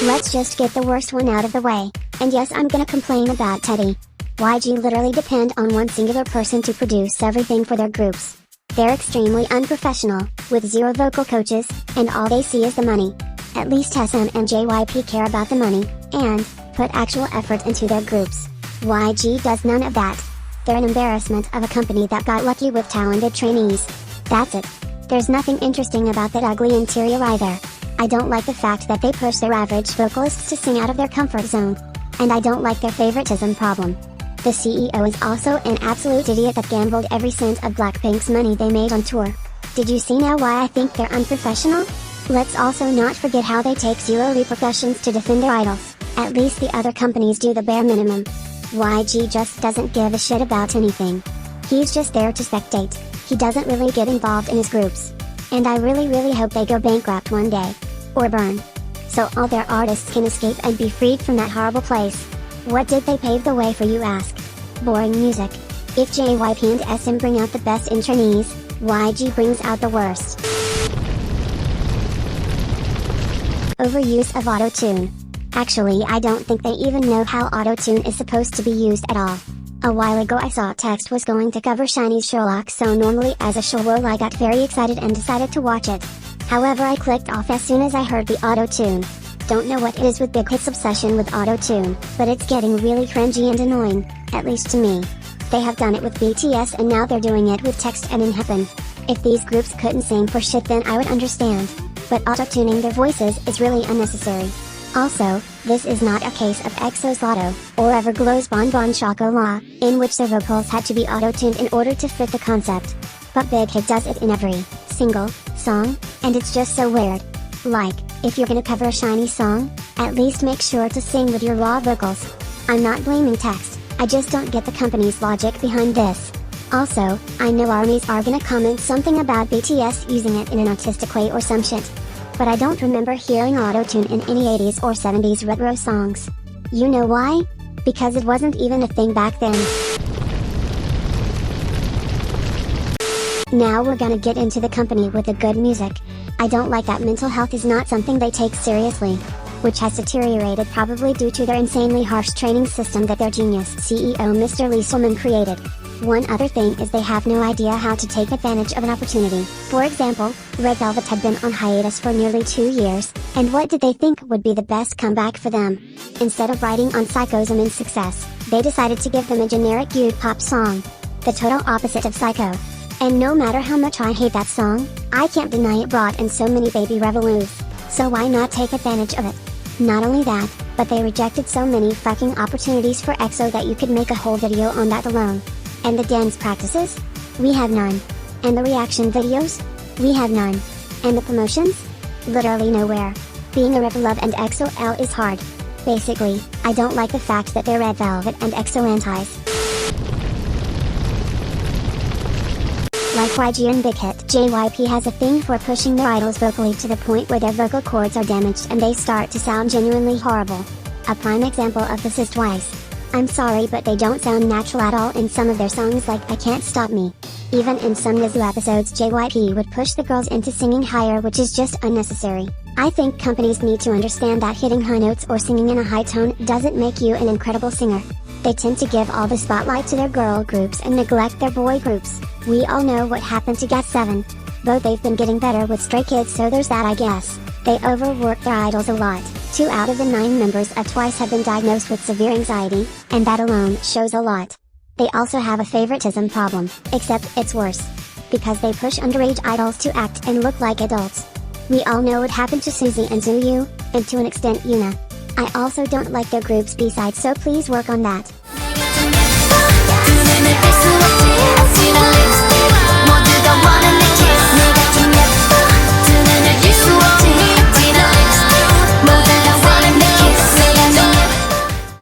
Let's just get the worst one out of the way. And yes, I'm gonna complain about Teddy. YG literally depend on one singular person to produce everything for their groups. They're extremely unprofessional, with zero vocal coaches, and all they see is the money. At least SM and JYP care about the money, and put actual effort into their groups. YG does none of that. They're an embarrassment of a company that got lucky with talented trainees. That's it. There's nothing interesting about that ugly interior either. I don't like the fact that they push their average vocalists to sing out of their comfort zone. And I don't like their favoritism problem. The CEO is also an absolute idiot that gambled every cent of Blackpink's money they made on tour. Did you see now why I think they're unprofessional? Let's also not forget how they take zero repercussions to defend their idols. At least the other companies do the bare minimum. YG just doesn't give a shit about anything. He's just there to spectate. He doesn't really get involved in his groups. And I really hope they go bankrupt one day. Or burn. So all their artists can escape and be freed from that horrible place. What did they pave the way for, you ask? Boring music. If JYP and SM bring out the best in trainees, YG brings out the worst. Overuse of auto-tune. Actually, I don't think they even know how auto-tune is supposed to be used at all. A while ago I saw text was going to cover Shinee's Sherlock, so normally as a showgirl I got very excited and decided to watch it. However, I clicked off as soon as I heard the auto-tune. Don't know what it is with bighit's obsession with auto-tune, but it's getting really cringy and annoying, at least to me. They have done it with BTS and now they're doing it with text and enhypen. If these groups couldn't sing for shit then I would understand. But auto-tuning their voices is really unnecessary. Also, this is not a case of EXO's Lotto, or Everglow's Bon Bon Chocolat, in which their vocals had to be auto-tuned in order to fit the concept. But bighit does it in every single song, and it's just so weird. Like, if you're gonna cover a Shinee song, at least make sure to sing with your raw vocals. I'm not blaming text, I just don't get the company's logic behind this. Also, I know armies are gonna comment something about BTS using it in an artistic way or some shit. But I don't remember hearing auto-tune in any 80s or 70s retro songs. You know why? Because it wasn't even a thing back then. Now we're gonna get into the company with the good music. I don't like that mental health is not something they take seriously, which has deteriorated probably due to their insanely harsh training system that their genius CEO Mr. Lee Solman created. One other thing is they have no idea how to take advantage of an opportunity. For example, Red Velvet had been on hiatus for nearly 2 years, and what did they think would be the best comeback for them? Instead of riding on Psycho's success, they decided to give them a generic pop song. The total opposite of Psycho. And no matter how much I hate that song, I can't deny it brought in so many baby revenues. So why not take advantage of it? Not only that, but they rejected so many fucking opportunities for EXO that you could make a whole video on that alone. And the dance practices? We have none. And the reaction videos? We have none. And the promotions? Literally nowhere. Being a Revolove and EXO-L is hard. Basically, I don't like the fact that they're Red Velvet and EXO antis. Like YG and bighit, JYP has a thing for pushing their idols vocally to the point where their vocal cords are damaged and they start to sound genuinely horrible. A prime example of this is Twice. I'm sorry but they don't sound natural at all in some of their songs, like I Can't Stop Me. Even in some Nizu episodes JYP would push the girls into singing higher, which is just unnecessary. I think companies need to understand that hitting high notes or singing in a high tone doesn't make you an incredible singer. They tend to give all the spotlight to their girl groups and neglect their boy groups. We all know what happened to GSN. Though they've been getting better with Stray Kids, so there's that, I guess. They overwork their idols a lot. 2 out of the 9 members of Twice have been diagnosed with severe anxiety, and that alone shows a lot. They also have a favoritism problem, except it's worse. Because they push underage idols to act and look like adults. We all know what happened to Suzy and Zuyu, and to an extent Yuna. I also don't like their group's B-side, so please work on that.